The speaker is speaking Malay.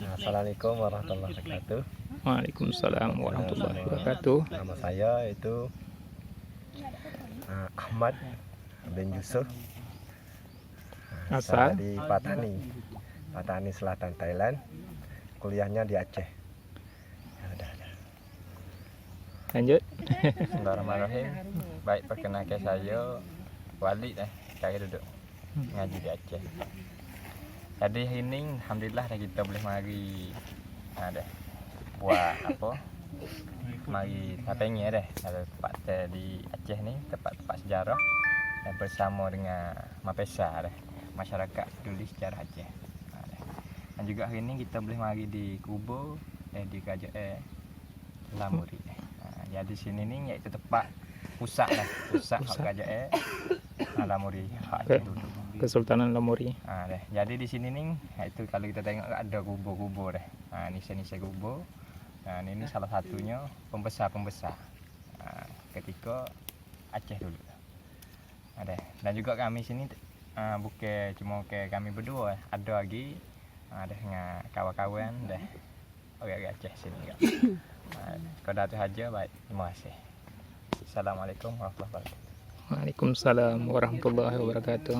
Assalamualaikum warahmatullahi wabarakatuh. Waalaikumsalam warahmatullahi wabarakatuh. Nama saya itu Ahmad bin Yusuf. Saya Asal di Patani Selatan, Thailand. Kuliahnya di Aceh. Ya, udah. lanjut. Bismillahirrahmanirrahim. Baik, perkenalkan saya Walid saya duduk ngaji di Aceh. Jadi ini alhamdulillah kita boleh mari ada buat apa? Mari tapengnya ada tempat di Aceh ni, tempat-tempat sejarah dan bersama dengan Mapesa masyarakat peduli sejarah Aceh. Dan juga hari ini kita boleh mari di Kubo di Kerajaan Lamuri. Jadi sini ni iaitu tempat pusat kerajaan Lamuri Aceh dulu. Kesultanan Lamuri. Jadi di sini nih itu kalau kita tengok ada kubo-kubo nisa-nisa kubo. Ini salah satunya pembesar ketika Aceh dulu. Dan juga kami sini bukan cuma kami berdua, ada lagi dengan kawan-kawan orang Aceh sini. Kalau itu saja, baik, terima kasih. Assalamualaikum warahmatullahi wabarakatuh. Waalaikumsalam warahmatullahi wabarakatuh.